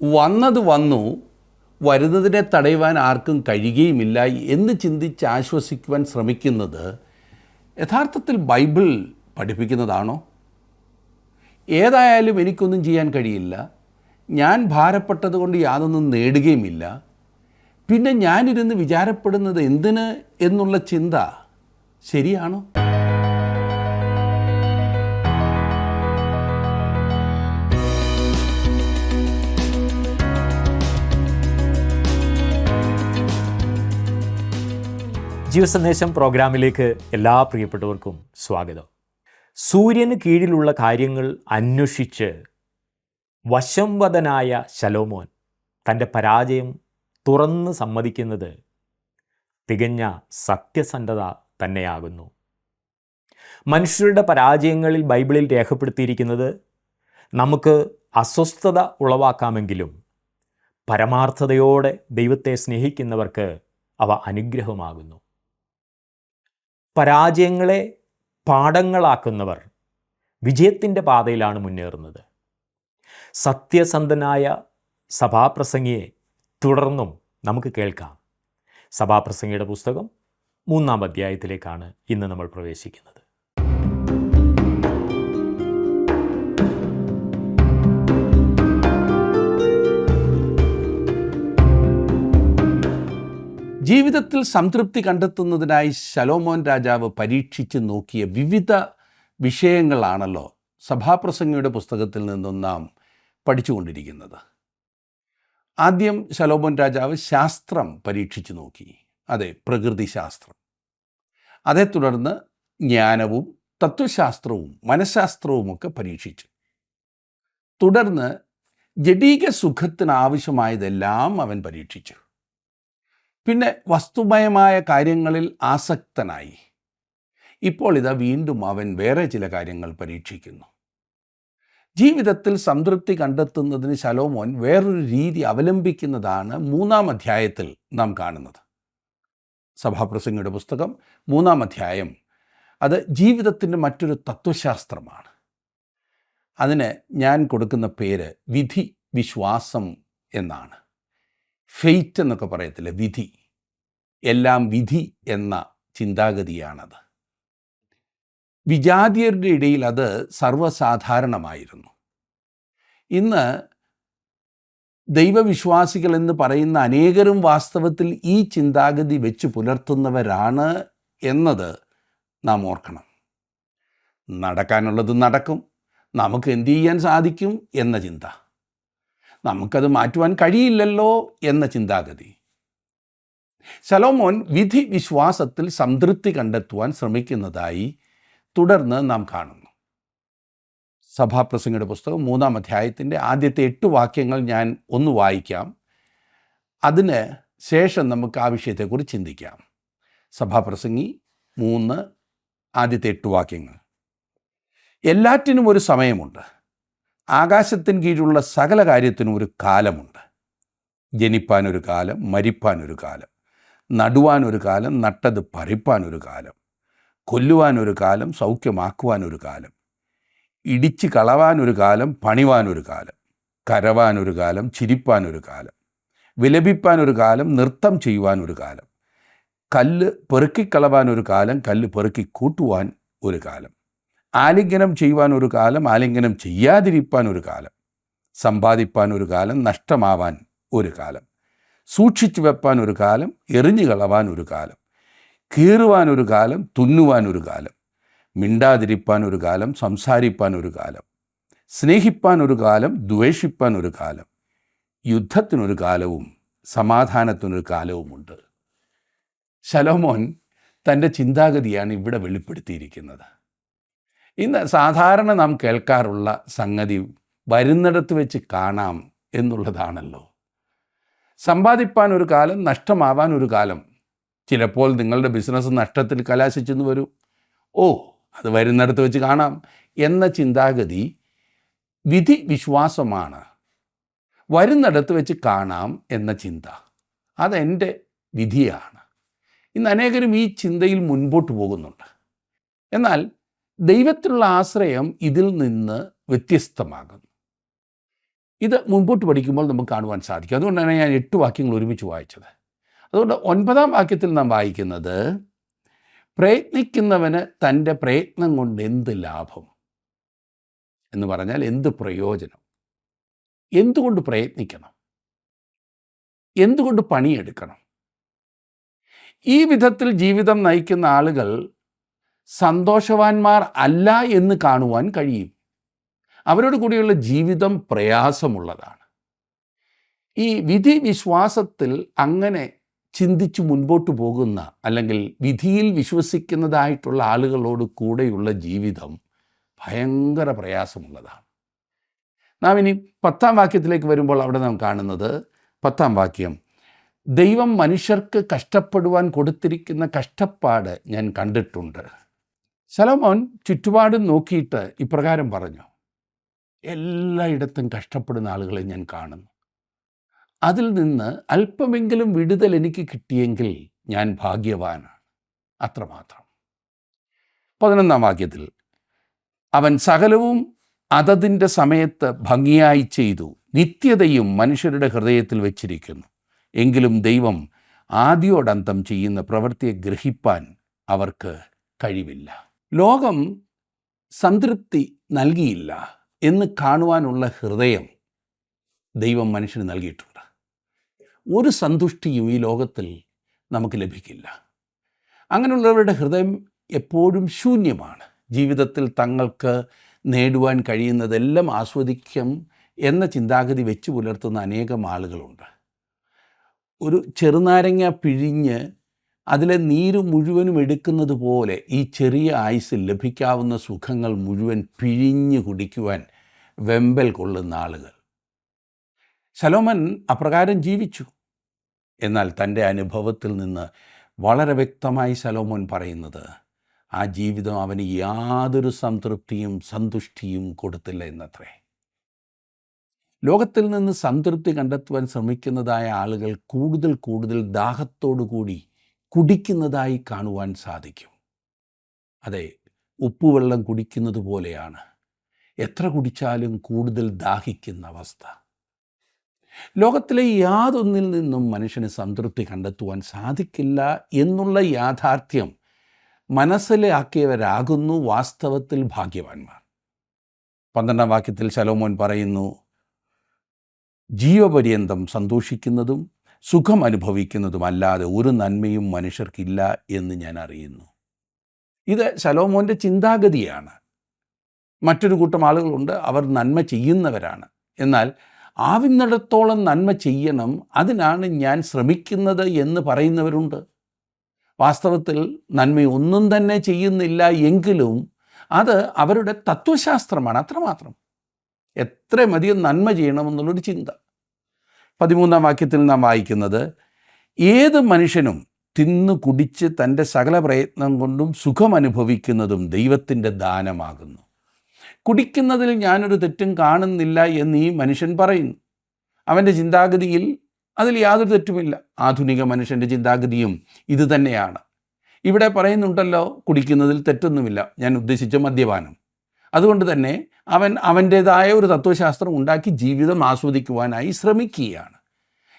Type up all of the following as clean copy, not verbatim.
വന്നത് വന്നു, വരുന്നതിനെ തടയുവാൻ ആർക്കും കഴിയുകയുമില്ല എന്ന് ചിന്തിച്ച് ആശ്വസിക്കുവാൻ ശ്രമിക്കുന്നത് യഥാർത്ഥത്തിൽ ബൈബിൾ പഠിപ്പിക്കുന്നതാണോ? ഏതായാലും എനിക്കൊന്നും ചെയ്യാൻ കഴിയില്ല, ഞാൻ ഭാരപ്പെട്ടതുകൊണ്ട് യാതൊന്നും നേടുകയുമില്ല, പിന്നെ ഞാനിരുന്ന് വിചാരപ്പെടുന്നത് എന്തിന് എന്നുള്ള ചിന്ത ശരിയാണോ? ജീവസന്ദേശം പ്രോഗ്രാമിലേക്ക് എല്ലാ പ്രിയപ്പെട്ടവർക്കും സ്വാഗതം. സൂര്യന് കീഴിലുള്ള കാര്യങ്ങൾ അന്വേഷിച്ച് വശംവദനായ ശലോമോൻ തൻ്റെ പരാജയം തുറന്ന് സമ്മതിക്കുന്നത് തികഞ്ഞ സത്യസന്ധത തന്നെയാകുന്നു. മനുഷ്യരുടെ പരാജയങ്ങളിൽ ബൈബിളിൽ രേഖപ്പെടുത്തിയിരിക്കുന്നത് നമുക്ക് അസ്വസ്ഥത ഉളവാക്കാമെങ്കിലും പരമാർത്ഥതയോടെ ദൈവത്തെ സ്നേഹിക്കുന്നവർക്ക് അവ അനുഗ്രഹമാകുന്നു. പരാജയങ്ങളെ പാഠങ്ങളാക്കുന്നവർ വിജയത്തിൻ്റെ പാതയിലാണ് മുന്നേറുന്നത്. സത്യസന്ധനായ സഭാപ്രസംഗിയെ തുടർന്നും നമുക്ക് കേൾക്കാം. സഭാപ്രസംഗിയുടെ പുസ്തകം 3-ാം അധ്യായത്തിലേക്കാണ് ഇന്ന് നമ്മൾ പ്രവേശിക്കുന്നത്. ജീവിതത്തിൽ സംതൃപ്തി കണ്ടെത്തുന്നതിനായി ശലോമോൻ രാജാവ് പരീക്ഷിച്ച് നോക്കിയ വിവിധ വിഷയങ്ങളാണല്ലോ സഭാപ്രസംഗിയുടെ പുസ്തകത്തിൽ നിന്നും നാം പഠിച്ചുകൊണ്ടിരിക്കുന്നത്. ആദ്യം ശലോമോൻ രാജാവ് ശാസ്ത്രം പരീക്ഷിച്ച് നോക്കി, അതെ, പ്രകൃതി ശാസ്ത്രം. അതേ തുടർന്ന് ജ്ഞാനവും തത്വശാസ്ത്രവും മനഃശാസ്ത്രവുമൊക്കെ പരീക്ഷിച്ചു. തുടർന്ന് ജഡീക സുഖത്തിന് ആവശ്യമായതെല്ലാം അവൻ പരീക്ഷിച്ചു. പിന്നെ വസ്തുമയമായ കാര്യങ്ങളിൽ ആസക്തനായി. ഇപ്പോൾ ഇതാ വീണ്ടും അവൻ വേറെ ചില കാര്യങ്ങൾ പരീക്ഷിക്കുന്നു. ജീവിതത്തിൽ സംതൃപ്തി കണ്ടെത്തുന്നതിന് ശലോമോൻ വേറൊരു രീതി അവലംബിക്കുന്നതാണ് 3-ാം അധ്യായത്തിൽ നാം കാണുന്നത്. സഭാപ്രസംഗിയുടെ പുസ്തകം 3-ാം അധ്യായം അത് ജീവിതത്തിൻ്റെ മറ്റൊരു തത്വശാസ്ത്രമാണ്. അതിന് ഞാൻ കൊടുക്കുന്ന പേര് വിധി വിശ്വാസം എന്നാണ്. ഫെയ്റ്റ് എന്നൊക്കെ പറയത്തില്ല, വിധി. എല്ലാം വിധി എന്ന ചിന്താഗതിയാണത്. വിജാതീയരുടെ ഇടയിൽ അത് സർവ്വസാധാരണമായിരുന്നു. ഇന്ന് ദൈവവിശ്വാസികൾ എന്ന് പറയുന്ന അനേകരും വാസ്തവത്തിൽ ഈ ചിന്താഗതി വെച്ച് പുലർത്തുന്നവരാണ് എന്നത് നാം ഓർക്കണം. നടക്കാനുള്ളത് നടക്കും, നമുക്ക് എന്ത് ചെയ്യാൻ സാധിക്കും എന്ന ചിന്ത, നമുക്കത് മാറ്റുവാൻ കഴിയില്ലല്ലോ എന്ന ചിന്താഗതി. ശലോമോൻ വിധി വിശ്വാസത്തിൽ സംതൃപ്തി കണ്ടെത്തുവാൻ ശ്രമിക്കുന്നതായി തുടർന്ന് നാം കാണുന്നു. സഭാപ്രസംഗിയുടെ പുസ്തകം 3-ാം അധ്യായത്തിൻ്റെ ആദ്യത്തെ 8 വാക്യങ്ങൾ ഞാൻ ഒന്ന് വായിക്കാം. അതിന് ശേഷം നമുക്ക് ആ വിഷയത്തെക്കുറിച്ച് ചിന്തിക്കാം. സഭാപ്രസംഗി 3 ആദ്യത്തെ 8 വാക്യങ്ങൾ. എല്ലാറ്റിനും ഒരു സമയമുണ്ട്, ആകാശത്തിന് കീഴിലുള്ള സകല കാര്യത്തിനും ഒരു കാലമുണ്ട്. ജനിപ്പാനൊരു കാലം, മരിപ്പാനൊരു കാലം, നടുവാനൊരു കാലം, നട്ടത് പറിപ്പാനൊരു കാലം, കൊല്ലുവാനൊരു കാലം, സൗഖ്യമാക്കുവാനൊരു കാലം, ഇടിച്ച് കളവാനൊരു കാലം, പണിവാനൊരു കാലം, കരവാനൊരു കാലം, ചിരിപ്പാനൊരു കാലം, വിലപിപ്പാനൊരു കാലം, നൃത്തം ചെയ്യുവാനൊരു കാലം, കല്ല് പെറുക്കിക്കളവാനൊരു കാലം, കല്ല് പെറുക്കി കൂട്ടുവാൻ ഒരു കാലം, ആലിംഗനം ചെയ്യുവാൻ ഒരു കാലം, ആലിംഗനം ചെയ്യാതിരിപ്പാൻ ഒരു കാലം, സമ്പാദിപ്പാൻ ഒരു കാലം, നഷ്ടമാവാൻ ഒരു കാലം, സൂക്ഷിച്ചു വെപ്പാൻ ഒരു കാലം, എറിഞ്ഞു കളവാൻ ഒരു കാലം, കീറുവാൻ ഒരു കാലം, തുന്നുവാൻ ഒരു കാലം, മിണ്ടാതിരിപ്പാൻ ഒരു കാലം, സംസാരിപ്പാൻ ഒരു കാലം, സ്നേഹിപ്പാൻ ഒരു കാലം, ദ്വേഷിപ്പാൻ ഒരു കാലം, യുദ്ധത്തിനൊരു കാലവും സമാധാനത്തിനൊരു കാലവുമുണ്ട്. ശലോമോൻ തൻ്റെ ചിന്താഗതിയാണ് ഇവിടെ വെളിപ്പെടുത്തിയിരിക്കുന്നത്. ഇന്ന് സാധാരണ നാം കേൾക്കാറുള്ള സംഗതി വരുന്നിടത്ത് വെച്ച് കാണാം എന്നുള്ളതാണല്ലോ. സമ്പാദിപ്പാൻ ഒരു കാലം, നഷ്ടമാവാൻ ഒരു കാലം. ചിലപ്പോൾ നിങ്ങളുടെ ബിസിനസ് നഷ്ടത്തിൽ കലാശിച്ചെന്ന് വരൂ. ഓ, അത് വരുന്നിടത്ത് വെച്ച് കാണാം എന്ന ചിന്താഗതി വിധി വിശ്വാസമാണ്. വരുന്നിടത്ത് വെച്ച് കാണാം എന്ന ചിന്ത അതെൻ്റെ വിധിയാണ്. ഇന്ന് അനേകരും ഈ ചിന്തയിൽ മുൻപോട്ട് പോകുന്നുണ്ട്. എന്നാൽ ദൈവത്തിലുള്ള ആശ്രയം ഇതിൽ നിന്ന് വ്യത്യസ്തമാകുന്നു. ഇത് മുൻപോട്ട് പഠിക്കുമ്പോൾ നമുക്ക് കാണുവാൻ സാധിക്കും. അതുകൊണ്ടാണ് ഞാൻ 8 വാക്യങ്ങൾ ഒരുമിച്ച് വായിച്ചത്. അതുകൊണ്ട് 9-ാം വാക്യത്തിൽ നാം വായിക്കുന്നത്, പ്രയത്നിക്കുന്നവന് തൻ്റെ പ്രയത്നം കൊണ്ട് എന്ത് ലാഭം എന്ന് പറഞ്ഞാൽ എന്ത് പ്രയോജനം. എന്തുകൊണ്ട് പ്രയത്നിക്കണം? എന്തുകൊണ്ട് പണിയെടുക്കണം? ഈ വിധത്തിൽ ജീവിതം നയിക്കുന്ന ആളുകൾ സന്തോഷവാന്മാർ അല്ല എന്ന് കാണുവാൻ കഴിയും. അവരോട് കൂടിയുള്ള ജീവിതം പ്രയാസമുള്ളതാണ്. ഈ വിധി വിശ്വാസത്തിൽ അങ്ങനെ ചിന്തിച്ച് മുൻപോട്ട് പോകുന്ന, അല്ലെങ്കിൽ വിധിയിൽ വിശ്വസിക്കുന്നതായിട്ടുള്ള ആളുകളോട് കൂടെയുള്ള ജീവിതം ഭയങ്കര പ്രയാസമുള്ളതാണ്. നാം ഇനി 10-ാം വാക്യത്തിലേക്ക് വരുമ്പോൾ അവിടെ നാം കാണുന്നത്, 10-ാം വാക്യം, ദൈവം മനുഷ്യർക്ക് കഷ്ടപ്പെടുവാൻ കൊടുത്തിരിക്കുന്ന കഷ്ടപ്പാട് ഞാൻ കണ്ടിട്ടുണ്ട്. ശലോമോൻ ചുറ്റുപാടും നോക്കിയിട്ട് ഇപ്രകാരം പറഞ്ഞു, എല്ലായിടത്തും കഷ്ടപ്പെടുന്ന ആളുകളെ ഞാൻ കാണുന്നു. അതിൽ നിന്ന് അല്പമെങ്കിലും വിടുതൽ എനിക്ക് കിട്ടിയെങ്കിൽ ഞാൻ ഭാഗ്യവാനാണ്. അത്രമാത്രം. 11-ാം വാക്യത്തിൽ, അവൻ സകലവും അതതിൻ്റെ സമയത്ത് ഭംഗിയായി ചെയ്തു, നിത്യതയും മനുഷ്യരുടെ ഹൃദയത്തിൽ വച്ചിരിക്കുന്നു. എങ്കിലും ദൈവം ആദിയോടന്തം ചെയ്യുന്ന പ്രവൃത്തിയെ ഗ്രഹിപ്പാൻ അവർക്ക് കഴിവില്ല. ലോകം സംതൃപ്തി നൽകിയില്ല എന്ന് കാണുവാനുള്ള ഹൃദയം ദൈവം മനുഷ്യന് നൽകിയിട്ടുണ്ട്. ഒരു സന്തുഷ്ടിയും ഈ ലോകത്തിൽ നമുക്ക് ലഭിക്കില്ല. അങ്ങനെയുള്ളവരുടെ ഹൃദയം എപ്പോഴും ശൂന്യമാണ്. ജീവിതത്തിൽ തങ്ങൾക്ക് നേടുവാൻ കഴിയുന്നതെല്ലാം ആസ്വദിക്കും എന്ന ചിന്താഗതി വെച്ച് പുലർത്തുന്ന അനേകം ആളുകളുണ്ട്. ഒരു ചെറുനാരങ്ങ പിഴിഞ്ഞ് അതിലെ നീര് മുഴുവനും എടുക്കുന്നത് പോലെ ഈ ചെറിയ ആയുസ്സിൽ ലഭിക്കാവുന്ന സുഖങ്ങൾ മുഴുവൻ പിഴിഞ്ഞ് കുടിക്കുവാൻ വെമ്പൽ കൊള്ളുന്ന ആളുകൾ. ശലോമൻ അപ്രകാരം ജീവിച്ചു. എന്നാൽ തൻ്റെ അനുഭവത്തിൽ നിന്ന് വളരെ വ്യക്തമായി ശലോമോൻ പറയുന്നത്, ആ ജീവിതം അവന് യാതൊരു സംതൃപ്തിയും സന്തുഷ്ടിയും കൊടുത്തില്ല എന്നത്രേ. ലോകത്തിൽ നിന്ന് സംതൃപ്തി കണ്ടെത്തുവാൻ ശ്രമിക്കുന്നതായ ആളുകൾ കൂടുതൽ കൂടുതൽ ദാഹത്തോടു കൂടി കുടിക്കുന്നതായി കാണുവാൻ സാധിക്കും. അതെ, ഉപ്പുവെള്ളം കുടിക്കുന്നത് പോലെയാണ്. എത്ര കുടിച്ചാലും കൂടുതൽ ദാഹിക്കുന്ന അവസ്ഥ. ലോകത്തിലെ യാതൊന്നിൽ നിന്നും മനുഷ്യന് സംതൃപ്തി കണ്ടെത്തുവാൻ സാധിക്കില്ല എന്നുള്ള യാഥാർത്ഥ്യം മനസ്സിലാക്കിയവരാകുന്നു വാസ്തവത്തിൽ ഭാഗ്യവാന്മാർ. 12-ാം വാക്യത്തിൽ ശലോമോൻ പറയുന്നു, ജീവപര്യന്തം സന്തോഷിക്കുന്നതും സുഖം അനുഭവിക്കുന്നതും അല്ലാതെ ഒരു നന്മയും മനുഷ്യർക്കില്ല എന്ന് ഞാൻ അറിയുന്നു. ഇത് ശലോമോൻ്റെ ചിന്താഗതിയാണ്. മറ്റൊരു കൂട്ടം ആളുകളുണ്ട്, അവർ നന്മ ചെയ്യുന്നവരാണ്. എന്നാൽ ആവുന്നിടത്തോളം നന്മ ചെയ്യണം, അതിനാണ് ഞാൻ ശ്രമിക്കുന്നത് എന്ന് പറയുന്നവരുണ്ട്. വാസ്തവത്തിൽ നന്മയൊന്നും തന്നെ ചെയ്യുന്നില്ല എങ്കിലും അത് അവരുടെ തത്വശാസ്ത്രമാണ്, അത്രമാത്രം. എത്രയധികം നന്മ ചെയ്യണമെന്നുള്ളൊരു ചിന്ത. 13-ാം വാക്യത്തിൽ നാം വായിക്കുന്നത്, ഏത് മനുഷ്യനും തിന്നു കുടിച്ച് തൻ്റെ സകല പ്രയത്നം കൊണ്ടും സുഖം അനുഭവിക്കുന്നതും ദൈവത്തിൻ്റെ ദാനമാകുന്നു. കുടിക്കുന്നതിൽ ഞാനൊരു തെറ്റും കാണുന്നില്ല എന്ന് ഈ മനുഷ്യൻ പറയുന്നു. അവൻ്റെ ചിന്താഗതിയിൽ അതിൽ യാതൊരു തെറ്റുമില്ല. ആധുനിക മനുഷ്യൻ്റെ ചിന്താഗതിയും ഇത് തന്നെയാണ്. ഇവിടെ പറയുന്നുണ്ടല്ലോ, കുടിക്കുന്നതിൽ തെറ്റൊന്നുമില്ല. ഞാൻ ഉദ്ദേശിച്ച മദ്യപാനം. അതുകൊണ്ട് തന്നെ അവൻ അവൻ്റേതായ ഒരു തത്വശാസ്ത്രം ഉണ്ടാക്കി ജീവിതം ആസ്വദിക്കുവാനായി ശ്രമിക്കുകയാണ്.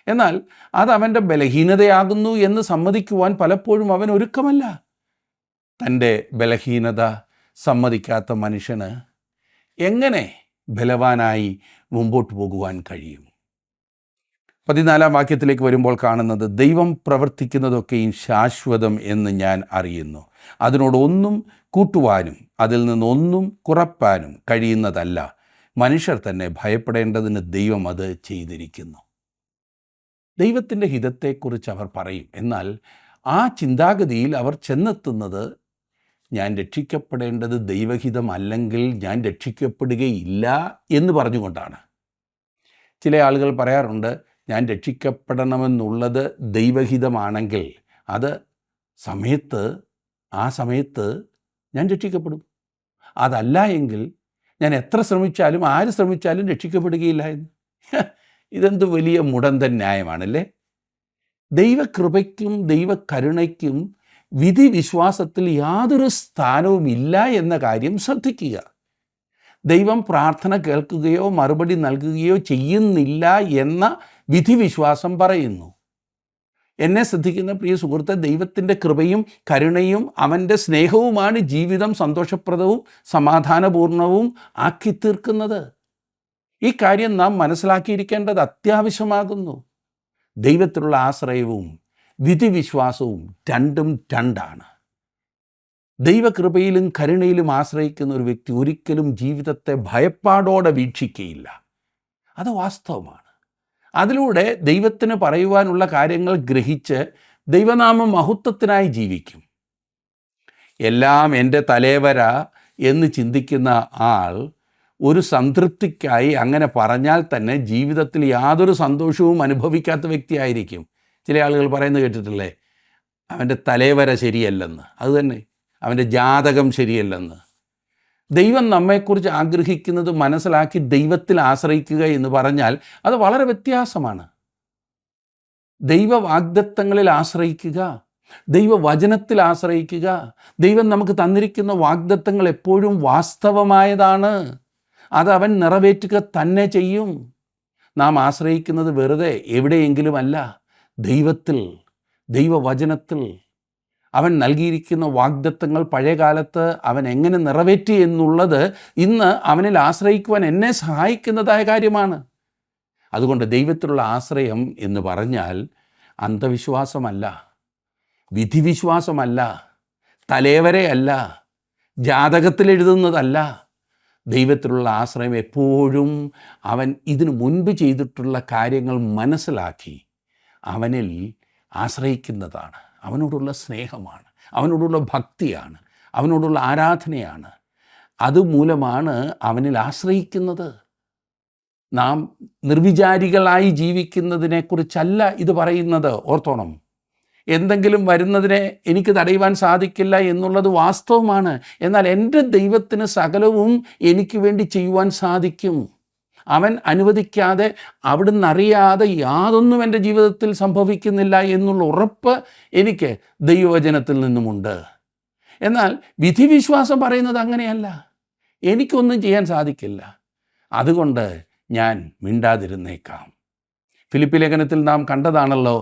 എന്നാൽ അത് അവൻ്റെ ബലഹീനതയാകുന്നു എന്ന് സമ്മതിക്കുവാൻ പലപ്പോഴും അവൻ ഒരുക്കമല്ല. തൻ്റെ ബലഹീനത സമ്മതിക്കാത്ത മനുഷ്യന് എങ്ങനെ ബലവാനായി മുമ്പോട്ട് പോകുവാൻ കഴിയും? 14-ാം വാക്യത്തിലേക്ക് വരുമ്പോൾ കാണുന്നത്, ദൈവം പ്രവർത്തിക്കുന്നതൊക്കെയും ശാശ്വതം എന്ന് ഞാൻ അറിയുന്നു. അതിനോടൊന്നും കൂട്ടുവാനും അതിൽ നിന്നൊന്നും കുറപ്പാനും കഴിയുന്നതല്ല. മനുഷ്യർ തന്നെ ഭയപ്പെടേണ്ടതിന് ദൈവം അത് ചെയ്തിരിക്കുന്നു. ദൈവത്തിൻ്റെ ഹിതത്തെക്കുറിച്ച് അവർ പറയും. എന്നാൽ ആ ചിന്താഗതിയിൽ അവർ ചെന്നെത്തുന്നത്, ഞാൻ രക്ഷിക്കപ്പെടേണ്ടത് ദൈവഹിതം അല്ലെങ്കിൽ ഞാൻ രക്ഷിക്കപ്പെടുകയില്ല എന്ന് പറഞ്ഞുകൊണ്ടാണ്. ചില ആളുകൾ പറയാറുണ്ട്, ഞാൻ രക്ഷിക്കപ്പെടണമെന്നുള്ളത് ദൈവഹിതമാണെങ്കിൽ അത് ആ സമയത്ത് ഞാൻ രക്ഷിക്കപ്പെടും. അതല്ല എങ്കിൽ ഞാൻ എത്ര ശ്രമിച്ചാലും ആര് ശ്രമിച്ചാലും രക്ഷിക്കപ്പെടുകയില്ല എന്ന്. ഇതെന്ത് വലിയ മുടന്തൻ ന്യായമാണല്ലേ? ദൈവകൃപയ്ക്കും ദൈവകരുണയ്ക്കും വിധി വിശ്വാസത്തിൽ യാതൊരു സ്ഥാനവുമില്ല എന്ന കാര്യം ശ്രദ്ധിക്കുക. ദൈവം പ്രാർത്ഥന കേൾക്കുകയോ മറുപടി നൽകുകയോ ചെയ്യുന്നില്ല എന്ന വിധിവിശ്വാസം പറയുന്നു. എന്നെ ശ്രദ്ധിക്കുന്ന പ്രിയ സുഹൃത്തെ, ദൈവത്തിൻ്റെ കൃപയും കരുണയും അവൻ്റെ സ്നേഹവുമാണ് ജീവിതം സന്തോഷപ്രദവും സമാധാനപൂർണവും ആക്കി തീർക്കുന്നത്. ഈ കാര്യം നാം മനസ്സിലാക്കിയിരിക്കേണ്ടത് അത്യാവശ്യമാകുന്നു. ദൈവത്തിലുള്ള ആശ്രയവും വിധിവിശ്വാസവും രണ്ടാണ്. ദൈവകൃപയിലും കരുണയിലും ആശ്രയിക്കുന്ന ഒരു വ്യക്തി ഒരിക്കലും ജീവിതത്തെ ഭയപ്പാടോടെ വീക്ഷിക്കുകയില്ല. അത് വാസ്തവമാണ്. അതിലൂടെ ദൈവത്തിന് പറയുവാനുള്ള കാര്യങ്ങൾ ഗ്രഹിച്ച് ദൈവനാമ മഹത്വത്തിനായി ജീവിക്കും. എല്ലാം എൻ്റെ തലേവര എന്ന് ചിന്തിക്കുന്ന ആൾ ഒരു സംതൃപ്തിക്കായി അങ്ങനെ പറഞ്ഞാൽ തന്നെ ജീവിതത്തിൽ യാതൊരു സന്തോഷവും അനുഭവിക്കാത്ത വ്യക്തിയായിരിക്കും. ചില ആളുകൾ പറയുന്നത് കേട്ടിട്ടില്ലേ, അവൻ്റെ തലേവര ശരിയല്ലെന്ന്. അതുതന്നെ, അവൻ്റെ ജാതകം ശരിയല്ലെന്ന്. ദൈവം നമ്മെക്കുറിച്ച് ആഗ്രഹിക്കുന്നത് മനസ്സിലാക്കി ദൈവത്തിൽ ആശ്രയിക്കുക എന്ന് പറഞ്ഞാൽ അത് വളരെ വ്യത്യാസമാണ്. ദൈവവാഗ്ദത്തങ്ങളിൽ ആശ്രയിക്കുക, ദൈവവചനത്തിൽ ആശ്രയിക്കുക. ദൈവം നമുക്ക് തന്നിരിക്കുന്ന വാഗ്ദത്തങ്ങൾ എപ്പോഴും വാസ്തവമായതാണ്. അത് അവൻ നിറവേറ്റുക തന്നെ ചെയ്യും. നാം ആശ്രയിക്കുന്നത് വെറുതെ എവിടെയെങ്കിലുമല്ല, ദൈവത്തിൽ, ദൈവവചനത്തിൽ. അവൻ നൽകിയിരിക്കുന്ന വാഗ്ദത്തങ്ങൾ പഴയകാലത്ത് അവൻ എങ്ങനെ നിറവേറ്റി എന്നുള്ളത് ഇന്ന് അവനിൽ ആശ്രയിക്കുവാൻ എന്നെ സഹായിക്കുന്നതായ കാര്യമാണ്. അതുകൊണ്ട് ദൈവത്തിലുള്ള ആശ്രയം എന്ന് പറഞ്ഞാൽ അന്ധവിശ്വാസമല്ല, വിധിവിശ്വാസമല്ല, തലേവരെയല്ല, ജാതകത്തിലെഴുതുന്നതല്ല. ദൈവത്തിലുള്ള ആശ്രയം എപ്പോഴും അവൻ ഇതിനു മുൻപ് ചെയ്തിട്ടുള്ള കാര്യങ്ങൾ മനസ്സിലാക്കി അവനിൽ ആശ്രയിക്കുന്നതാണ്. അവനോടുള്ള സ്നേഹമാണ്, അവനോടുള്ള ഭക്തിയാണ്, അവനോടുള്ള ആരാധനയാണ്. അതുമൂലമാണ് അവനിൽ ആശ്രയിക്കുന്നത്. നാം നിർവിചാരികളായി ജീവിക്കുന്നതിനെക്കുറിച്ചല്ല ഇത് പറയുന്നത്, ഓർത്തോണം. എന്തെങ്കിലും വരുന്നതിനെ എനിക്ക് തടയുവാൻ സാധിക്കില്ല എന്നുള്ളത് വാസ്തവമാണ്. എന്നാൽ എൻ്റെ ദൈവത്തിന് സകലവും എനിക്ക് വേണ്ടി ചെയ്യുവാൻ സാധിക്കും. അവൻ അനുവദിക്കാതെ, അവിടുന്ന് അറിയാതെ യാതൊന്നും എൻ്റെ ജീവിതത്തിൽ സംഭവിക്കുന്നില്ല എന്നുള്ള ഉറപ്പ് എനിക്ക് ദൈവവചനത്തിൽ നിന്നുമുണ്ട്. എന്നാൽ വിധിവിശ്വാസം പറയുന്നത് അങ്ങനെയല്ല. എനിക്കൊന്നും ചെയ്യാൻ സാധിക്കില്ല, അതുകൊണ്ട് ഞാൻ മിണ്ടാതിരുന്നേക്കാം. ഫിലിപ്പി ലേഖനത്തിൽ നാം കണ്ടതാണല്ലോ,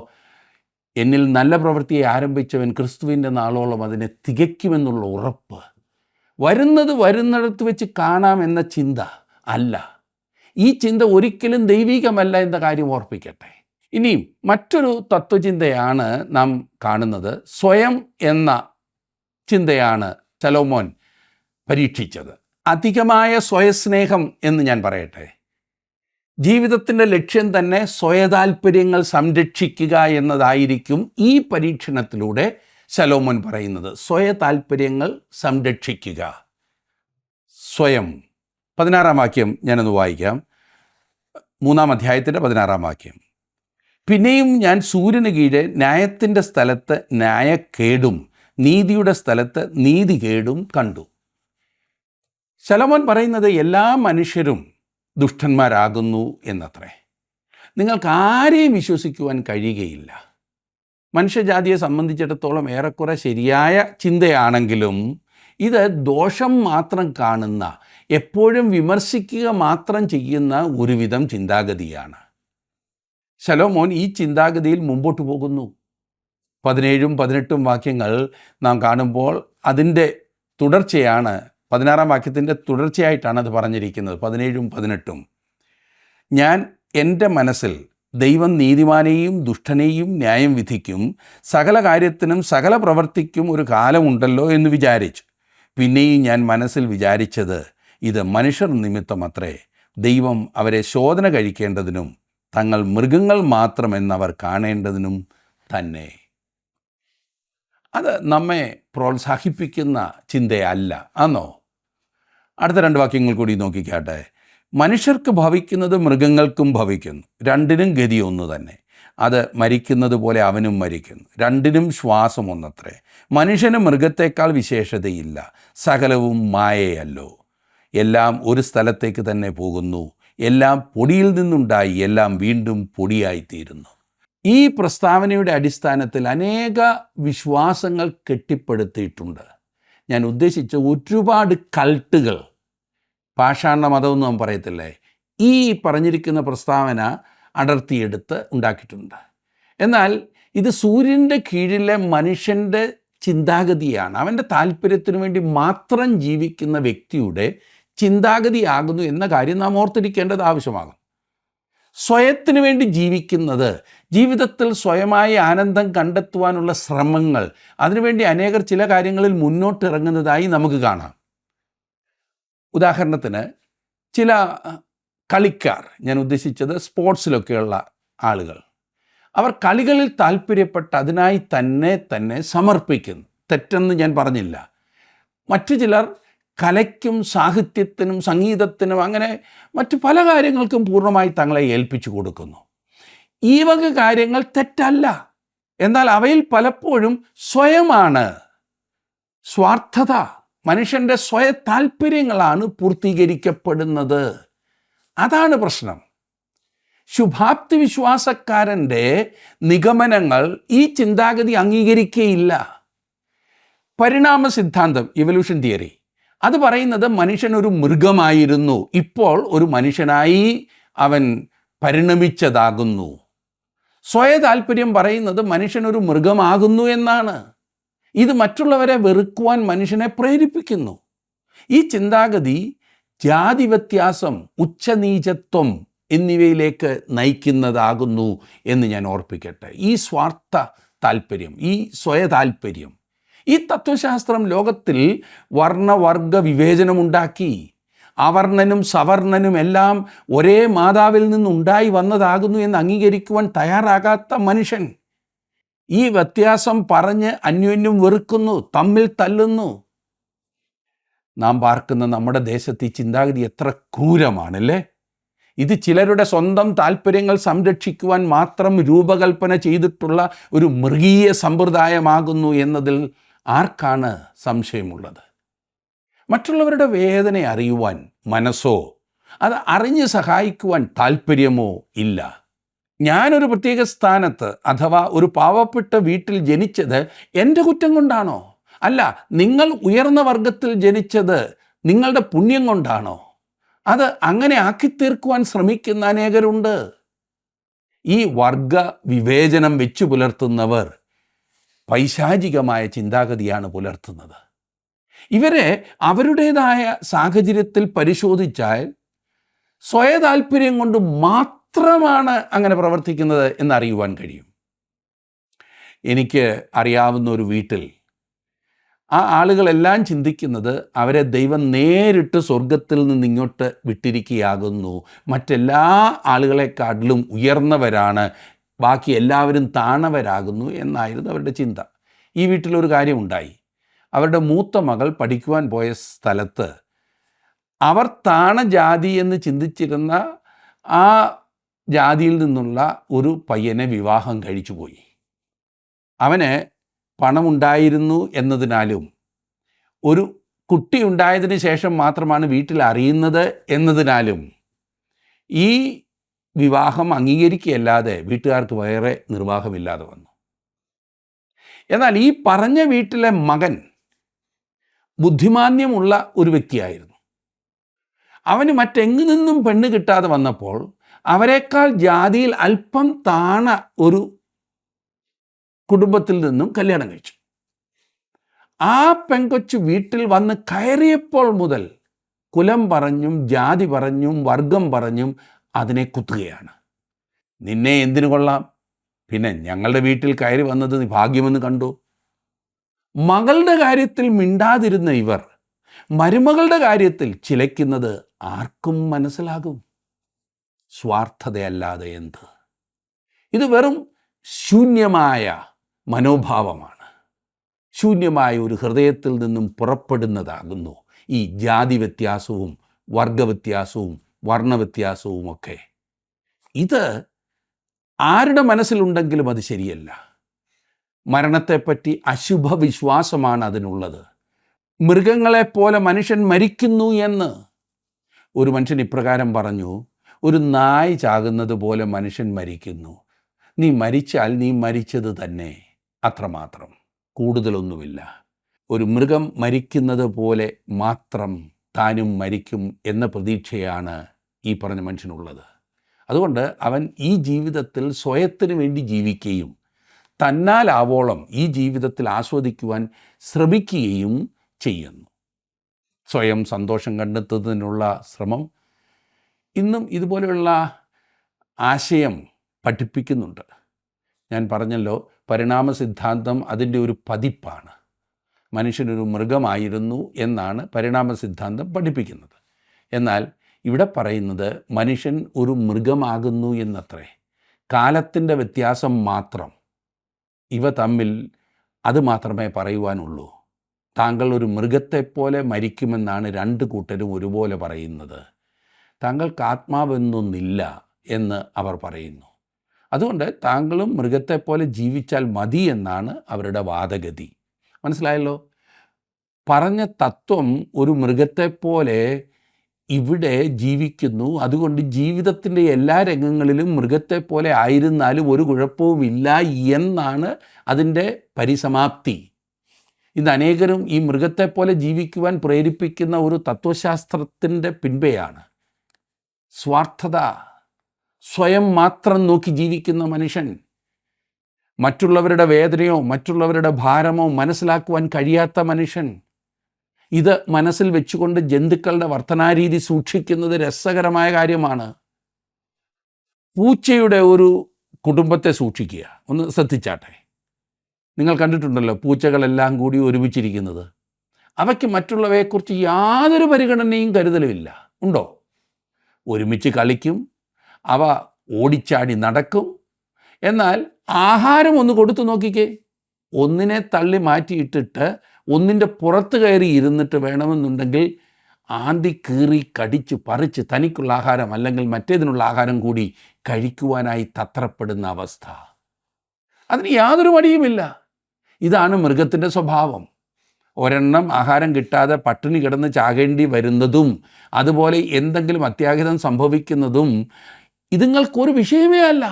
എന്നിൽ നല്ല പ്രവൃത്തിയെ ആരംഭിച്ചവൻ ക്രിസ്തുവിൻ്റെ നാളോളം അതിനെ തികയ്ക്കുമെന്നുള്ള ഉറപ്പ്. വരുന്നിടത്ത് വെച്ച് കാണാം എന്ന ചിന്ത അല്ല. ഈ ചിന്ത ഒരിക്കലും ദൈവികമല്ല എന്ന കാര്യം ഓർപ്പിക്കട്ടെ. ഇനിയും മറ്റൊരു തത്വചിന്തയാണ് നാം കാണുന്നത്. സ്വയം എന്ന ചിന്തയാണ് ശലോമോൻ പരീക്ഷിച്ചത്. അധികമായ സ്വയസ്നേഹം എന്ന് ഞാൻ പറയട്ടെ. ജീവിതത്തിൻ്റെ ലക്ഷ്യം തന്നെ സ്വയതാൽപര്യങ്ങൾ സംരക്ഷിക്കുക എന്നതായിരിക്കും ഈ പരീക്ഷണത്തിലൂടെ ശലോമോൻ പറയുന്നത്. സ്വയതാൽപര്യങ്ങൾ സംരക്ഷിക്കുക. സ്വയം. 16-ാം വാക്യം ഞാനൊന്ന് വായിക്കാം. 3-ാം അധ്യായത്തിൻ്റെ 16-ാം വാക്യം. പിന്നെയും ഞാൻ സൂര്യന് കീഴെ ന്യായത്തിൻ്റെ സ്ഥലത്ത് ന്യായക്കേടും നീതിയുടെ സ്ഥലത്ത് നീതികേടും കണ്ടു. ശലോമോൻ പറയുന്നത് എല്ലാ മനുഷ്യരും ദുഷ്ടന്മാരാകുന്നു എന്നത്രേ. നിങ്ങൾക്ക് ആരെയും വിശ്വസിക്കുവാൻ കഴിയുകയില്ല. മനുഷ്യജാതിയെ സംബന്ധിച്ചിടത്തോളം ഏറെക്കുറെ ശരിയായ ചിന്തയാണെങ്കിലും ഇത് ദോഷം മാത്രം കാണുന്ന, എപ്പോഴും വിമർശിക്കുക മാത്രം ചെയ്യുന്ന ഒരുവിധം ചിന്താഗതിയാണ്. ശലോമോൻ ഈ ചിന്താഗതിയിൽ മുമ്പോട്ട് പോകുന്നു. 17-ഉം 18-ഉം വാക്യങ്ങൾ നാം കാണുമ്പോൾ അതിൻ്റെ തുടർച്ചയാണ്. 16-ാം വാക്യത്തിൻ്റെ തുടർച്ചയായിട്ടാണ് അത് പറഞ്ഞിരിക്കുന്നത്. 17-ഉം 18-ഉം. ഞാൻ എൻ്റെ മനസ്സിൽ ദൈവം നീതിമാനെയും ദുഷ്ടനെയും ന്യായം വിധിക്കും, സകല കാര്യത്തിനും സകല പ്രവൃത്തിക്കും ഒരു കാലമുണ്ടല്ലോ എന്ന് വിചാരിച്ചു. പിന്നെയും ഞാൻ മനസ്സിൽ വിചാരിച്ചത്, ഇത് മനുഷ്യർ നിമിത്തമത്രേ, ദൈവം അവരെ ശോധന കഴിക്കേണ്ടതിനും തങ്ങൾ മൃഗങ്ങൾ മാത്രമെന്നവർ കാണേണ്ടതിനും തന്നെ. അത് നമ്മെ പ്രോത്സാഹിപ്പിക്കുന്ന ചിന്തയല്ല, ആണോ? അടുത്ത 2 വാക്യങ്ങൾ കൂടി നോക്കിക്കാട്ടെ. മനുഷ്യർക്ക് ഭവിക്കുന്നത് മൃഗങ്ങൾക്കും ഭവിക്കുന്നു, രണ്ടിനും ഗതി ഒന്ന് തന്നെ. അത് മരിക്കുന്നത് പോലെ അവനും മരിക്കുന്നു, രണ്ടിനും ശ്വാസം ഒന്നത്രേ. മനുഷ്യന് മൃഗത്തേക്കാൾ വിശേഷതയില്ല, സകലവും മായയല്ലോ. എല്ലാം ഒരു സ്ഥലത്തേക്ക് തന്നെ പോകുന്നു, എല്ലാം പൊടിയിൽ നിന്നുണ്ടായി, എല്ലാം വീണ്ടും പൊടിയായിത്തീരുന്നു. ഈ പ്രസ്താവനയുടെ അടിസ്ഥാനത്തിൽ അനേക വിശ്വാസങ്ങൾ കെട്ടിപ്പടുത്തിയിട്ടുണ്ട്. ഞാൻ ഉദ്ദേശിച്ച ഒരുപാട് കൾട്ടുകൾ പാഷാണ മതമെന്ന് നാം പറയത്തില്ലേ, ഈ പറഞ്ഞിരിക്കുന്ന പ്രസ്താവന അടർത്തിയെടുത്ത് ഉണ്ടാക്കിയിട്ടുണ്ട്. എന്നാൽ ഇത് സൂര്യൻ്റെ കീഴിലെ മനുഷ്യൻ്റെ ചിന്താഗതിയാണ്. അവൻ്റെ താല്പര്യത്തിനു വേണ്ടി മാത്രം ജീവിക്കുന്ന വ്യക്തിയുടെ ചിന്താഗതിയാകുന്നു എന്ന കാര്യം നാം ഓർത്തിരിക്കേണ്ടത് ആവശ്യമാകും. സ്വയത്തിനു വേണ്ടി ജീവിക്കുന്നത്, ജീവിതത്തിൽ സ്വയമായി ആനന്ദം കണ്ടെത്തുവാനുള്ള ശ്രമങ്ങൾ, അതിനുവേണ്ടി അനേകർ ചില കാര്യങ്ങളിൽ മുന്നോട്ടിറങ്ങുന്നതായി നമുക്ക് കാണാം. ഉദാഹരണത്തിന് ചില കളിക്കാർ, ഞാൻ ഉദ്ദേശിച്ചത് സ്പോർട്സിലൊക്കെയുള്ള ആളുകൾ, അവർ കളികളിൽ താല്പര്യപ്പെട്ട് അതിനായി തന്നെ സമർപ്പിക്കുന്നു. തെറ്റെന്ന് ഞാൻ പറഞ്ഞില്ല. മറ്റു ചിലർ കലയ്ക്കും സാഹിത്യത്തിനും സംഗീതത്തിനും അങ്ങനെ മറ്റു പല കാര്യങ്ങൾക്കും പൂർണ്ണമായി തങ്ങളെ ഏൽപ്പിച്ചു കൊടുക്കുന്നു. ഈ വക കാര്യങ്ങൾ തെറ്റല്ല. എന്നാൽ അവയിൽ പലപ്പോഴും സ്വയമാണ്, സ്വാർത്ഥത, മനുഷ്യൻ്റെ സ്വയ താല്പര്യങ്ങളാണ് പൂർത്തീകരിക്കപ്പെടുന്നത്. അതാണ് പ്രശ്നം. ശുഭാപ്തി വിശ്വാസക്കാരൻ്റെ നിഗമനങ്ങൾ ഈ ചിന്താഗതി അംഗീകരിക്കുകയില്ല. പരിണാമ സിദ്ധാന്തം, ഇവല്യൂഷൻ തിയറി, അത് പറയുന്നത് മനുഷ്യൻ ഒരു മൃഗമായിരുന്നു, ഇപ്പോൾ ഒരു മനുഷ്യനായി അവൻ പരിണമിച്ചതാകുന്നു. സ്വയ താല്പര്യം പറയുന്നത് മനുഷ്യൻ ഒരു മൃഗമാകുന്നു എന്നാണ്. ഇത് മറ്റുള്ളവരെ വെറുക്കുവാൻ മനുഷ്യനെ പ്രേരിപ്പിക്കുന്നു. ഈ ചിന്താഗതി ജാതി വ്യത്യാസം, ഉച്ചനീചത്വം എന്നിവയിലേക്ക് നയിക്കുന്നതാകുന്നു എന്ന് ഞാൻ ഓർപ്പിക്കട്ടെ. ഈ സ്വാർത്ഥ താല്പര്യം, ഈ സ്വയ താല്പര്യം, ഈ തത്വശാസ്ത്രം ലോകത്തിൽ വർണ്ണവർഗ വിവേചനമുണ്ടാക്കി. അവർണ്ണനും സവർണ്ണനും എല്ലാം ഒരേ മാതാവിൽ നിന്നുണ്ടായി വന്നതാകുന്നു എന്ന് അംഗീകരിക്കുവാൻ തയ്യാറാകാത്ത മനുഷ്യൻ ഈ വ്യത്യാസം പറഞ്ഞ് അന്യോന്യം വെറുക്കുന്നു, തമ്മിൽ തല്ലുന്നു. നാം പാർക്കുന്ന നമ്മുടെ ദേശത്ത് ഈ ചിന്താഗതി എത്ര ക്രൂരമാണല്ലേ. ഇത് ചിലരുടെ സ്വന്തം താല്പര്യങ്ങൾ സംരക്ഷിക്കുവാൻ മാത്രം രൂപകൽപ്പന ചെയ്തിട്ടുള്ള ഒരു മൃഗീയ സമ്പ്രദായമാകുന്നു എന്നതിൽ ആർക്കാണ് സംശയമുള്ളത്? മറ്റുള്ളവരുടെ വേദന അറിയുവാൻ മനസ്സോ അത് അറിഞ്ഞ് സഹായിക്കുവാൻ താല്പര്യമോ ഇല്ല. ഞാനൊരു പ്രത്യേക സ്ഥാനത്ത് അഥവാ ഒരു പാവപ്പെട്ട വീട്ടിൽ ജനിച്ചത് എൻ്റെ കുറ്റം കൊണ്ടാണോ? അല്ല, നിങ്ങൾ ഉയർന്ന വർഗത്തിൽ ജനിച്ചത് നിങ്ങളുടെ പുണ്യം കൊണ്ടാണോ? അത് അങ്ങനെ ആക്കിത്തീർക്കുവാൻ ശ്രമിക്കുന്ന അനേകരുണ്ട്. ഈ വർഗ വിവേചനം വെച്ചു പുലർത്തുന്നവർ പൈശാചികമായ ചിന്താഗതിയാണ് പുലർത്തുന്നത്. ഇവരെ അവരുടേതായ സാഹചര്യത്തിൽ പരിശോധിച്ചാൽ സ്വയ താല്പര്യം കൊണ്ട് മാത്രമാണ് അങ്ങനെ പ്രവർത്തിക്കുന്നത് എന്നറിയുവാൻ കഴിയും. എനിക്ക് അറിയാവുന്ന ഒരു വീട്ടിൽ ആ ആളുകളെല്ലാം ചിന്തിക്കുന്നത് അവരെ ദൈവം നേരിട്ട് സ്വർഗത്തിൽ നിന്ന് ഇങ്ങോട്ട് വിട്ടിരിക്കുകയാകുന്നു, മറ്റെല്ലാ ആളുകളെക്കാട്ടിലും ഉയർന്നവരാണ്, ബാക്കി എല്ലാവരും താണവരാകുന്നു എന്നായിരുന്നു അവരുടെ ചിന്ത. ഈ വീട്ടിലൊരു കാര്യമുണ്ടായി. അവരുടെ മൂത്ത മകൾ പഠിക്കുവാൻ പോയ സ്ഥലത്ത് അവർ താണ ജാതി എന്ന് ചിന്തിച്ചിരുന്ന ആ ജാതിയിൽ നിന്നുള്ള ഒരു പയ്യനെ വിവാഹം കഴിച്ചു പോയി. അവന് പണമുണ്ടായിരുന്നു എന്നതിനാലും ഒരു കുട്ടി ഉണ്ടായതിന് ശേഷം മാത്രമാണ് വീട്ടിൽ അറിയുന്നത് എന്നതിനാലും ഈ വിവാഹം അംഗീകരിക്കുകയല്ലാതെ വീട്ടുകാർക്ക് വേറെ നിർവാഹമില്ലാതെ വന്നു. എന്നാൽ ഈ പറഞ്ഞ വീട്ടിലെ മകൻ ബുദ്ധിമാന്യമുള്ള ഒരു വ്യക്തിയായിരുന്നു. അവന് മറ്റെങ്ങു നിന്നും പെണ്ണ് കിട്ടാതെ വന്നപ്പോൾ അവരെക്കാൾ ജാതിയിൽ അല്പം താണ ഒരു കുടുംബത്തിൽ നിന്നും കല്യാണം കഴിച്ചു. ആ പെങ്കൊച്ചു വീട്ടിൽ വന്ന് കയറിയപ്പോൾ മുതൽ കുലം പറഞ്ഞും ജാതി പറഞ്ഞും വർഗം പറഞ്ഞും അതിനെ കുത്തുകയാണ്. നിന്നെ എന്തിനു കൊള്ളാം, പിന്നെ ഞങ്ങളുടെ വീട്ടിൽ കയറി വന്നത് നീ ഭാഗ്യമെന്ന് കണ്ടു. മകളുടെ കാര്യത്തിൽ മിണ്ടാതിരുന്ന ഇവർ മരുമകളുടെ കാര്യത്തിൽ ചിലയ്ക്കുന്നത് ആർക്കും മനസ്സിലാകും. സ്വാർത്ഥതയല്ലാതെ എന്ത്? ഇത് വെറും ശൂന്യമായ മനോഭാവമാണ്. ശൂന്യമായ ഒരു ഹൃദയത്തിൽ നിന്നും പുറപ്പെടുന്നതാകുന്നു ഈ ജാതി വ്യത്യാസവും വർഗവ്യത്യാസവും വർണ്ണവ്യത്യാസവുമൊക്കെ. ഇത് ആരുടെ മനസ്സിലുണ്ടെങ്കിലും അത് ശരിയല്ല. മരണത്തെപ്പറ്റി അശുഭ വിശ്വാസമാണ് അതിനുള്ളത്. മൃഗങ്ങളെപ്പോലെ മനുഷ്യൻ മരിക്കുന്നു എന്ന് ഒരു മനുഷ്യൻ ഇപ്രകാരം പറഞ്ഞു: ഒരു നായ് ചാകുന്നത് പോലെ മനുഷ്യൻ മരിക്കുന്നു. നീ മരിച്ചാൽ നീ മരിച്ചത് തന്നെ, അത്രമാത്രം, കൂടുതലൊന്നുമില്ല. ഒരു മൃഗം മരിക്കുന്നത് പോലെ മാത്രം താനും മരിക്കും എന്ന പ്രതീക്ഷയാണ് ഈ പറഞ്ഞ മനുഷ്യനുള്ളത്. അതുകൊണ്ട് അവൻ ഈ ജീവിതത്തിൽ സ്വയത്തിന് വേണ്ടി ജീവിക്കുകയും തന്നാലാവോളം ഈ ജീവിതത്തിൽ ആസ്വദിക്കുവാൻ ശ്രമിക്കുകയും ചെയ്യുന്നു. സ്വയം സന്തോഷം കണ്ടെത്തുന്നതിനുള്ള ശ്രമം ഇന്നും ഇതുപോലെയുള്ള ആശയം പഠിപ്പിക്കുന്നുണ്ട്. ഞാൻ പറഞ്ഞല്ലോ, പരിണാമ സിദ്ധാന്തം അതിൻ്റെ ഒരു പതിപ്പാണ്. മനുഷ്യനൊരു മൃഗമായിരുന്നു എന്നാണ് പരിണാമ സിദ്ധാന്തം പഠിപ്പിക്കുന്നത്. എന്നാൽ ഇവിടെ പറയുന്നത് മനുഷ്യൻ ഒരു മൃഗമാകുന്നു എന്നത്രേ. കാലത്തിൻ്റെ വ്യത്യാസം മാത്രം ഇവ തമ്മിൽ അത് മാത്രമേ പറയുവാനുള്ളൂ. താങ്കൾ ഒരു മൃഗത്തെപ്പോലെ മരിക്കുമെന്നാണ് രണ്ട് കൂട്ടരും ഒരുപോലെ പറയുന്നത്. താങ്കൾക്ക് ആത്മാവെന്നൊന്നില്ല എന്ന് അവർ പറയുന്നു. അതുകൊണ്ട് താങ്കളും മൃഗത്തെപ്പോലെ ജീവിച്ചാൽ മതി എന്നാണ് അവരുടെ വാദഗതി. മനസ്സിലായല്ലോ? പറഞ്ഞ തത്വം ഒരു മൃഗത്തെപ്പോലെ ഇവിടെ ജീവിക്കുന്നു, അതുകൊണ്ട് ജീവിതത്തിൻ്റെ എല്ലാ രംഗങ്ങളിലും മൃഗത്തെപ്പോലെ ആയിരുന്നാലും ഒരു കുഴപ്പവുമില്ല എന്നാണ് അതിൻ്റെ പരിസമാപ്തി. ഇന്ന് അനേകരും ഈ മൃഗത്തെപ്പോലെ ജീവിക്കുവാൻ പ്രേരിപ്പിക്കുന്ന ഒരു തത്വശാസ്ത്രത്തിൻ്റെ പിൻപെയാണ് സ്വാർത്ഥത. സ്വയം മാത്രം നോക്കി ജീവിക്കുന്ന മനുഷ്യൻ, മറ്റുള്ളവരുടെ വേദനയോ മറ്റുള്ളവരുടെ ഭാരമോ മനസ്സിലാക്കുവാൻ കഴിയാത്ത മനുഷ്യൻ. ഇത് മനസ്സിൽ വെച്ചുകൊണ്ട് ജന്തുക്കളുടെ വർത്തനാരീതി സൂക്ഷിക്കുന്നത് രസകരമായ കാര്യമാണ്. പൂച്ചയുടെ ഒരു കുടുംബത്തെ സൂക്ഷിക്കുക, ഒന്ന് ശ്രദ്ധിച്ചാട്ടെ. നിങ്ങൾ കണ്ടിട്ടുണ്ടല്ലോ പൂച്ചകളെല്ലാം കൂടി ഒരുമിച്ചിരിക്കുന്നത്. അവയ്ക്ക് മറ്റുള്ളവയെക്കുറിച്ച് യാതൊരു പരിഗണനയും കരുതലുമില്ല. ഉണ്ടോ? ഒരുമിച്ച് കളിക്കും, അവ ഓടിച്ചാടി നടക്കും. എന്നാൽ ആഹാരം ഒന്ന് കൊടുത്തു നോക്കിക്കേ. ഒന്നിനെ തള്ളി മാറ്റിയിട്ടിട്ട് ഒന്നിൻ്റെ പുറത്ത് കയറി ഇരുന്നിട്ട് വേണമെന്നുണ്ടെങ്കിൽ ആന്തി കീറി കടിച്ച് പറിച്ച് തനിക്കുള്ള ആഹാരം അല്ലെങ്കിൽ മറ്റേതിനുള്ള ആഹാരം കൂടി കഴിക്കുവാനായി തത്രപ്പെടുന്ന അവസ്ഥ. അതിന് യാതൊരു മടിയുമില്ല. ഇതാണ് മൃഗത്തിൻ്റെ സ്വഭാവം. ഒരെണ്ണം ആഹാരം കിട്ടാതെ പട്ടിണി കിടന്ന് ചാകേണ്ടി വരുന്നതും അതുപോലെ എന്തെങ്കിലും അത്യാഹിതം സംഭവിക്കുന്നതും ഇതുങ്ങൾക്കൊരു വിഷയമേ അല്ല.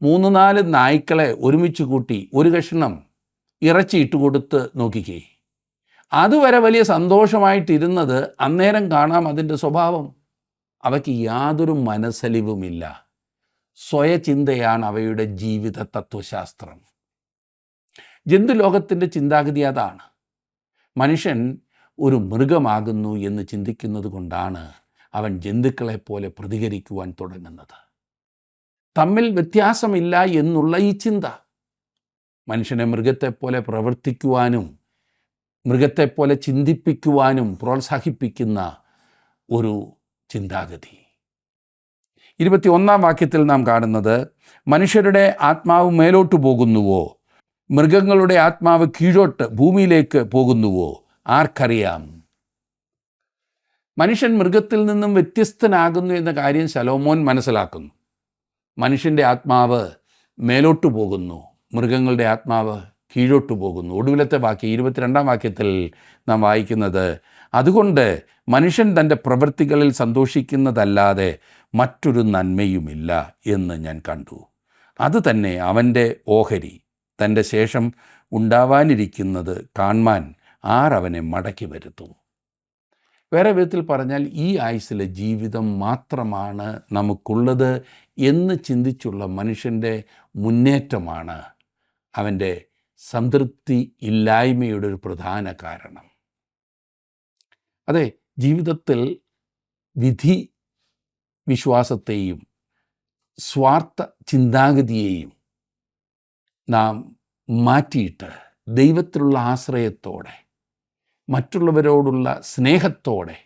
3-4 നായ്ക്കളെ ഒരുമിച്ച് കൂട്ടി ഒരു കഷ്ണം ഇറച്ചി ഇട്ടുകൊടുത്ത് നോക്കിക്കേ. അതുവരെ വലിയ സന്തോഷമായിട്ടിരുന്നത് അന്നേരം കാണാം അതിൻ്റെ സ്വഭാവം. അവയ്ക്ക് യാതൊരു മനസ്സലിവുമില്ല. സ്വയചിന്തയാണ് അവയുടെ ജീവിത തത്വശാസ്ത്രം. ജന്തുലോകത്തിൻ്റെ ചിന്താഗതി അതാണ്. മനുഷ്യൻ ഒരു മൃഗമാകുന്നു എന്ന് ചിന്തിക്കുന്നത് കൊണ്ടാണ് അവൻ ജന്തുക്കളെപ്പോലെ പ്രതികരിക്കുവാൻ തുടങ്ങുന്നത്. തമ്മിൽ വ്യത്യാസമില്ല എന്നുള്ള ഈ ചിന്ത മനുഷ്യനെ മൃഗത്തെപ്പോലെ പ്രവർത്തിക്കുവാനും മൃഗത്തെപ്പോലെ ചിന്തിപ്പിക്കുവാനും പ്രോത്സാഹിപ്പിക്കുന്ന ഒരു ചിന്താഗതി. 21-ാം വാക്യത്തിൽ നാം കാണുന്നത്, മനുഷ്യരുടെ ആത്മാവ് മേലോട്ട് പോകുന്നുവോ, മൃഗങ്ങളുടെ ആത്മാവ് കീഴോട്ട് ഭൂമിയിലേക്ക് പോകുന്നുവോ, ആർക്കറിയാം? മനുഷ്യൻ മൃഗത്തിൽ നിന്നും വ്യത്യസ്തനാകുന്നു എന്ന കാര്യം ശലോമോൻ മനസ്സിലാക്കുന്നു. മനുഷ്യൻ്റെ ആത്മാവ് മേലോട്ട് പോകുന്നു, മൃഗങ്ങളുടെ ആത്മാവ് കീഴോട്ട് പോകുന്നു. ഒടുവിലത്തെ വാക്യം 22-ാം വാക്യത്തിൽ നാം വായിക്കുന്നത്, അതുകൊണ്ട് മനുഷ്യൻ തൻ്റെ പ്രവൃത്തികളിൽ സന്തോഷിക്കുന്നതല്ലാതെ മറ്റൊരു നന്മയുമില്ല എന്ന് ഞാൻ കണ്ടു. അത് തന്നെ അവൻ്റെ ഓഹരി. തൻ്റെ ശേഷം ഉണ്ടാവാനിരിക്കുന്നത് കാൺമാൻ ആരവനെ മടക്കി വരുത്തും. വേറെ വിധത്തിൽ പറഞ്ഞാൽ ഈ ആയുസ്സിലെ ജീവിതം മാത്രമാണ് നമുക്കുള്ളത് എന്ന് ചിന്തിച്ചുള്ള മനുഷ്യൻ്റെ മുന്നേറ്റമാണ് അവൻ്റെ സംതൃപ്തി ഇല്ലായ്മയുടെ ഒരു പ്രധാന കാരണം. അതെ, ജീവിതത്തിൽ വിധി വിശ്വാസത്തെയും സ്വാർത്ഥ ചിന്താഗതിയെയും നാം മാറ്റിയിട്ട് ദൈവത്തിലുള്ള ആശ്രയത്തോടെ മറ്റുള്ളവരോടുള്ള സ്നേഹത്തോടെ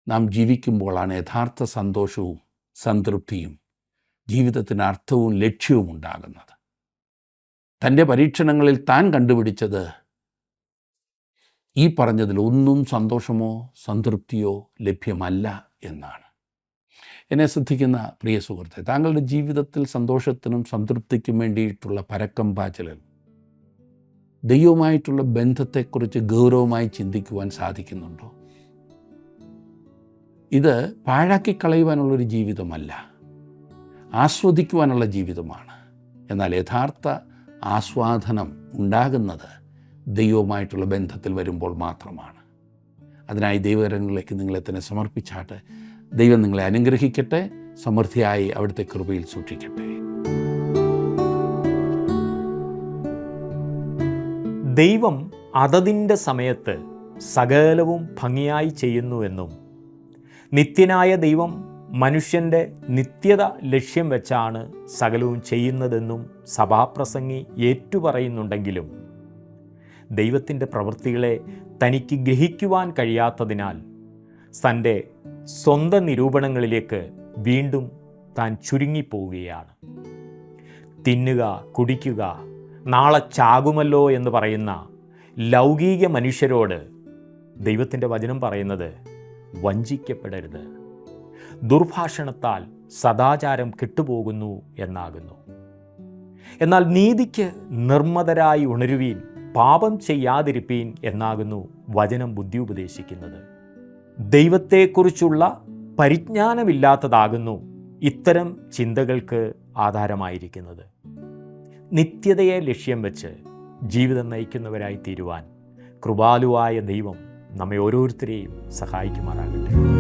നാം ജീവിക്കുമ്പോഴാണ് യഥാർത്ഥ സന്തോഷവും സംതൃപ്തിയും ജീവിതത്തിന് അർത്ഥവും ലക്ഷ്യവും ഉണ്ടാകുന്നത്. തൻ്റെ പരീക്ഷണങ്ങളിൽ താൻ കണ്ടുപിടിച്ചത് ഈ പറഞ്ഞതിൽ ഒന്നും സന്തോഷമോ സംതൃപ്തിയോ ലഭ്യമല്ല എന്നാണ്. എന്നെ ശ്രദ്ധിക്കുന്ന പ്രിയ സുഹൃത്തെ, താങ്കളുടെ ജീവിതത്തിൽ സന്തോഷത്തിനും സംതൃപ്തിക്കും വേണ്ടിയിട്ടുള്ള പരക്കം പാച്ചിലിൽ ദൈവവുമായിട്ടുള്ള ബന്ധത്തെക്കുറിച്ച് ഗൗരവമായി ചിന്തിക്കുവാൻ സാധിക്കുന്നുണ്ടോ? ഇത് പാഴാക്കിക്കളയുവാനുള്ളൊരു ജീവിതമല്ല, ആസ്വദിക്കുവാനുള്ള ജീവിതമാണ്. എന്നാൽ യഥാർത്ഥ ആസ്വാദനം ഉണ്ടാകുന്നത് ദൈവവുമായിട്ടുള്ള ബന്ധത്തിൽ വരുമ്പോൾ മാത്രമാണ്. അതിനായി ദൈവകരങ്ങളിലേക്ക് നിങ്ങളെ തന്നെ സമർപ്പിച്ചാട്ട്. ദൈവം നിങ്ങളെ അനുഗ്രഹിക്കട്ടെ, സമൃദ്ധിയായി അവിടുത്തെ കൃപയിൽ സൂക്ഷിക്കട്ടെ. ദൈവം അതതിൻ്റെ സമയത്ത് സകലവും ഭംഗിയായി ചെയ്യുന്നുവെന്നും നിത്യനായ ദൈവം മനുഷ്യൻ്റെ നിത്യത ലക്ഷ്യം വെച്ചാണ് സകലവും ചെയ്യുന്നതെന്നും സഭാപ്രസംഗി ഏറ്റുപറയുന്നുണ്ടെങ്കിലും ദൈവത്തിൻ്റെ പ്രവൃത്തികളെ തനിക്ക് ഗ്രഹിക്കുവാൻ കഴിയാത്തതിനാൽ തൻ്റെ സ്വന്തം നിരൂപണങ്ങളിലേക്ക് വീണ്ടും താൻ ചുരുങ്ങിപ്പോവുകയാണ്. തിന്നുക, കുടിക്കുക, നാളെ ചാകുമല്ലോ എന്ന് പറയുന്ന ലൗകിക മനുഷ്യരോട് ദൈവത്തിൻ്റെ വചനം പറയുന്നത് വഞ്ചിക്കപ്പെടരുത്, ദുർഭാഷണത്താൽ സദാചാരം കെട്ടുപോകുന്നു എന്നാകുന്നു. എന്നാൽ നീതിക്ക് നിർമ്മതരായി ഉണരുവീൻ, പാപം ചെയ്യാതിരിപ്പീൻ എന്നാകുന്നു വചനം ബുദ്ധി ഉപദേശിക്കുന്നത്. ദൈവത്തെക്കുറിച്ചുള്ള പരിജ്ഞാനമില്ലാത്തതാകുന്നു ഇത്തരം ചിന്തകൾക്ക് ആധാരമായിരിക്കുന്നത്. നിത്യതയെ ലക്ഷ്യം വെച്ച് ജീവിതം നയിക്കുന്നവരായി തീരുവാൻ കൃപാലുവായ ദൈവം നമ്മെ ഓരോരുത്തരെയും സഹായിക്കുമാറാകട്ടെ.